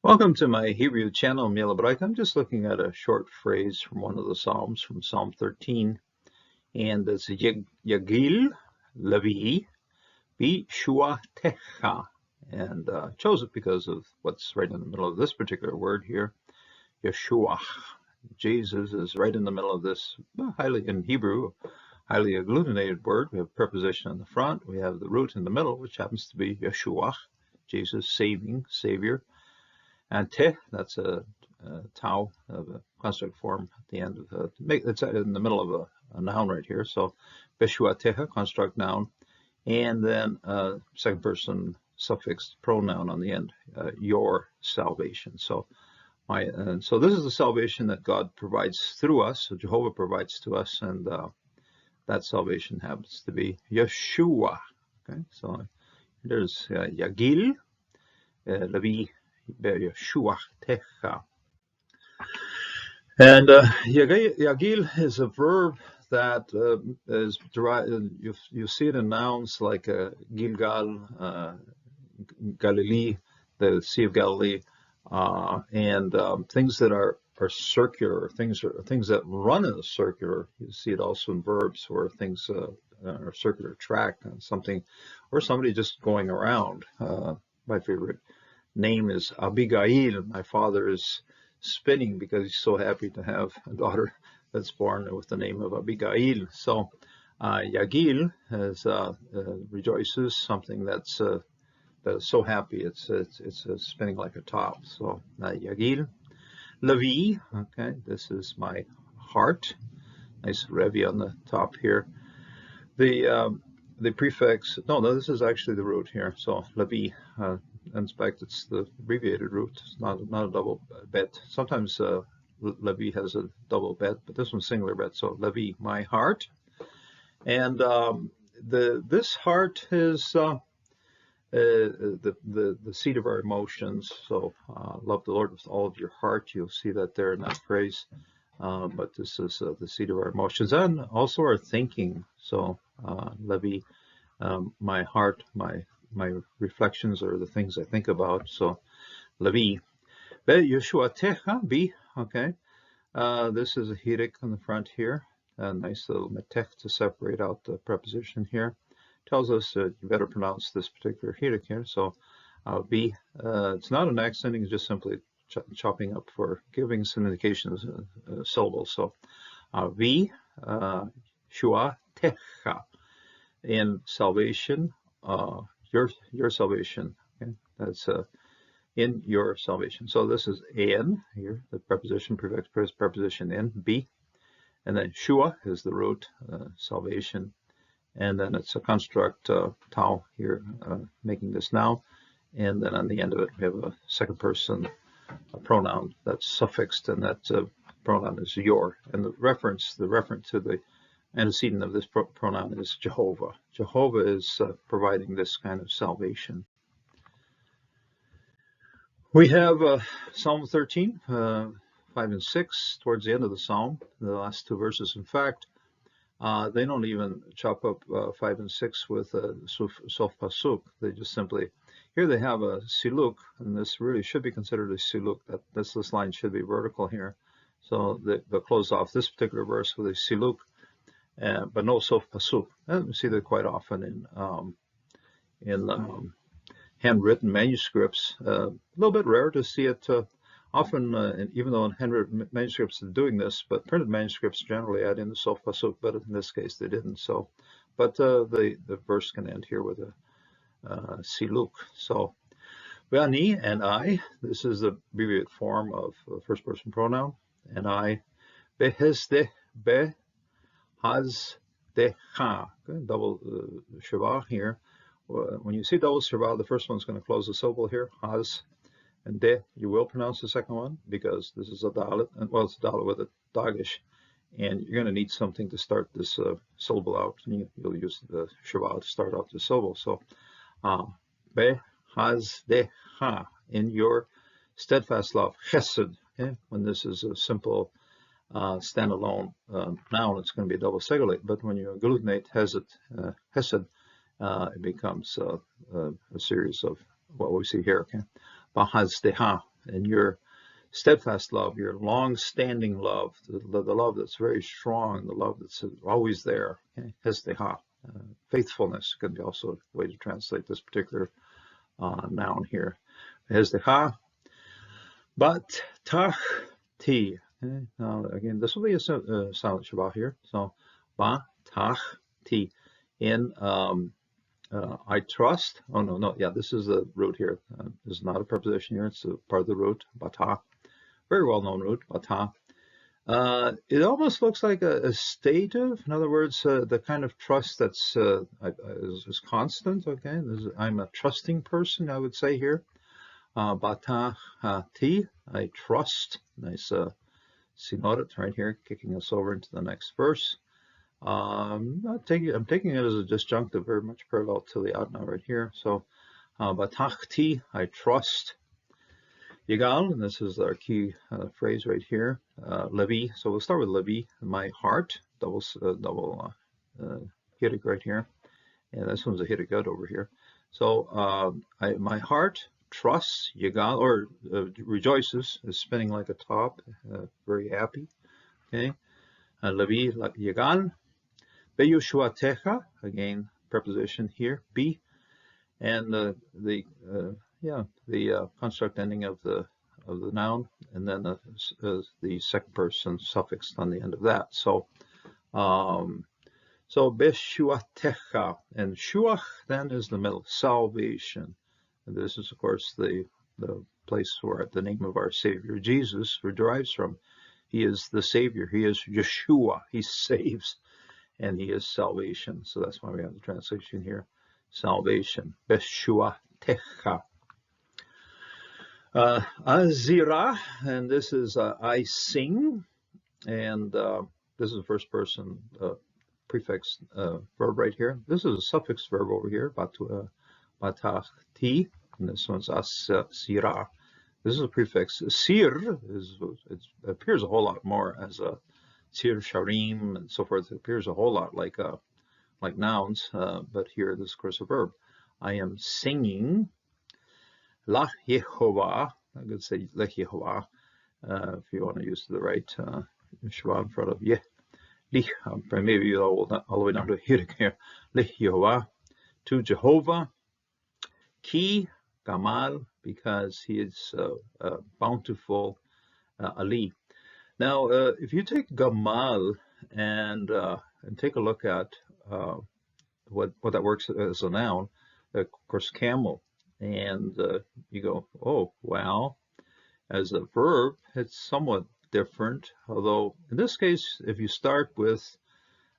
Welcome to my Hebrew channel, Mila Bright. I'm just looking at a short phrase from one of the Psalms, from Psalm 13, and it's Yagil Levi Bishuatecha, and chose it because of what's right in the middle of this particular word here, Yeshua. Jesus is right in the middle of this, highly in Hebrew, highly agglutinated word. We have preposition in the front, we have the root in the middle, which happens to be Yeshua, Jesus, saving, Savior. And te, that's a tau of a construct form at the end of it's in the middle of a noun right here. So beshuateha, construct noun, and then second person suffix pronoun on the end, your salvation. So so this is the salvation that God provides through us, so Jehovah provides to us, and that salvation happens to be Yeshua. Okay, so there's Yagil, Levi, Yeshua-techa. And Yagil is a verb that is derived. You see it in nouns like Gilgal, Galilee, the Sea of Galilee, and things that are circular, things that run in a circular. You see it also in verbs where things are circular track, something, or somebody just going around. My favorite name is Abigail. My father is spinning because he's so happy to have a daughter that's born with the name of Abigail. So Yagil rejoices, something that is so happy it's spinning like a top. So Yagil. Levi, okay, this is my heart. Nice Revi on the top here. The prefix, no, this is actually the root here. So Levi, in fact, it's the abbreviated root. It's not a double bet. Sometimes Levi has a double bet, but this one's singular bet. So Levi, my heart, and this heart is the seat of our emotions. So love the Lord with all of your heart. You'll see that there in that phrase. But this is the seat of our emotions and also our thinking. So Levi, my heart, my reflections are the things I think about. So Levi. Yeshua-techa, be, okay. This is a hirik on the front here. A nice little metech to separate out the preposition here. Tells us you better pronounce this particular hirik here. So be, it's not an accenting, it's just simply chopping up for giving some indications of syllables. So vi, shua-techa, in salvation, your salvation. Okay? That's in your salvation. So this is in here, the preposition, prefix preposition in, be, and then shua is the root, salvation, and then it's a construct tau here, making this noun, and then on the end of it we have a second person pronoun that's suffixed, and that pronoun is your, and the reference to the antecedent of this pronoun is Jehovah. Jehovah is providing this kind of salvation. We have Psalm 13, 5 and 6, towards the end of the psalm, the last two verses. In fact, they don't even chop up 5 and 6 with sof pasuk. They just simply, here they have a siluk, and this really should be considered a siluk. This line should be vertical here. So they'll close off this particular verse with a siluk, but no sof pasuk. We see that quite often in handwritten manuscripts. A little bit rare to see it often, even though in handwritten manuscripts are doing this, but printed manuscripts generally add in the sof pasuk, but in this case they didn't. So, but the verse can end here with a siluk. So, Vani, and I, this is the abbreviated form of the first person pronoun, and I, behezde, behazdecha, double shavah here. When you see double shavah, the first one's going to close the syllable here, haz, and de, you will pronounce the second one because this is a dalet, and well, it's a dalet with a dagish, and you're going to need something to start this syllable out, and you'll use the shavah to start out the syllable. So, behazdecha, in your steadfast love, chesed. Okay? When this is a simple standalone noun, it's going to be a double segolate, but when you agglutinate hesed, it becomes a series of what we see here. Okay, bahazdeha and your steadfast love, your long-standing love, the love that's very strong, the love that's always there. Okay? Hesteha, faithfulness could be also a way to translate this particular noun here. Hesteha, but tach-ti. Okay? Now, again, this will be a silent Shabbat here. So, ba, tach, ti. In I trust. Oh, no. Yeah, this is the root here. This is not a preposition here. It's a part of the root, bata. Very well-known root, bata. It almost looks like a stative. In other words, the kind of trust that's is constant. Okay, I'm a trusting person, I would say here. Bata ti, I trust. Nice synodot right here, kicking us over into the next verse. I'm taking it as a disjunctive, very much parallel to the adna right here. So, batachti, I trust. Yigal, and this is our key phrase right here. Levi, so we'll start with Levi, my heart, double hidig right here. And this one's a hidig good over here. So, my heart trusts, Yigal, or rejoices, is spinning like a top, very happy. Okay, Levi, Yigal. Beyushuatecha, again, preposition here, be, and the construct ending of the noun, and then the second person suffix on the end of that. So, beshuatecha, and shuach then is the middle, salvation. And this is, of course, the place where the name of our Savior Jesus derives from. He is the Savior. He is Yeshua. He saves. And he is salvation. So that's why we have the translation here. Salvation. Beshuatecha. Azira, and this is I sing. And this is a first person prefix verb right here. This is a suffix verb over here. Batachti. And this one's asira. This is a prefix. Sir it appears a whole lot more as a Sir Sharim and so forth. It appears a whole lot like nouns, but here this is of course a verb. I am singing La Jehovah. I could say La Jehovah if you want to use the right Shema in front of Yeh. Maybe all the way down to Hirik here. La Jehovah, to Jehovah. Ki Gamal, because he is bountiful, Ali. Now, if you take Gamal and take a look at what that works as a noun, of course, camel, and you go, oh, wow. As a verb, it's somewhat different. Although in this case, if you start with,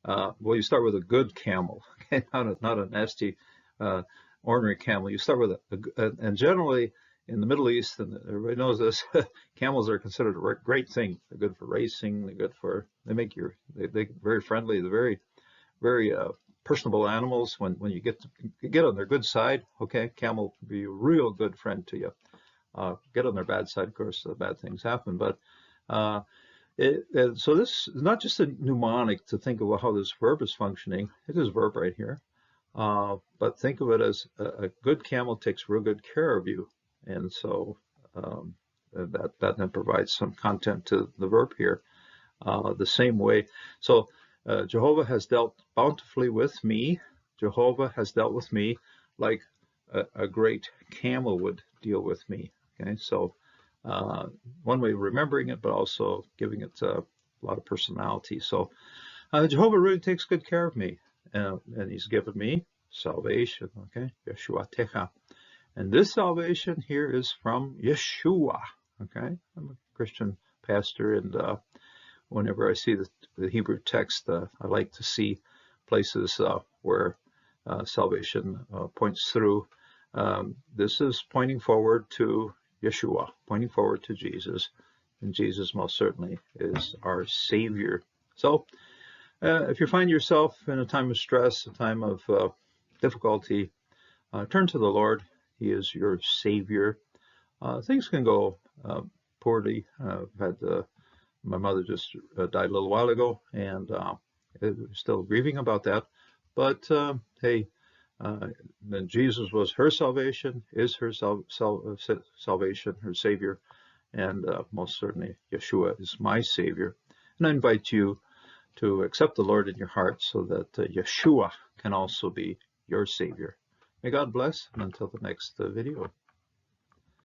you start with a good camel, okay, not a nasty, ordinary camel. You start with and generally, in the Middle East, and everybody knows this, camels are considered a great thing. They're good for racing. They're good for, they're very friendly. They're very, very personable animals. When you get on their good side, okay, camel can be a real good friend to you. Get on their bad side, of course, bad things happen. But so this is not just a mnemonic to think of how this verb is functioning. It is a verb right here. But think of it as a good camel takes real good care of you. And so that then provides some content to the verb here. The same way. So Jehovah has dealt bountifully with me. Jehovah has dealt with me like a great camel would deal with me. Okay, so one way of remembering it, but also giving it a lot of personality. So Jehovah really takes good care of me, and he's given me salvation. Okay, Yeshua Techa. And this salvation here is from Yeshua. Okay, I'm a Christian pastor, and whenever I see the Hebrew text, I like to see places where salvation points through. This is pointing forward to Yeshua, pointing forward to Jesus, and Jesus most certainly is our Savior. So if you find yourself in a time of stress, a time of difficulty, turn to the Lord. He is your Savior. Things can go poorly. I've had my mother just died a little while ago, and still grieving about that. But hey, Then Jesus was her salvation, is her salvation, her Savior, and most certainly Yeshua is my Savior. And I invite you to accept the Lord in your heart so that Yeshua can also be your Savior. May God bless, and until the next video.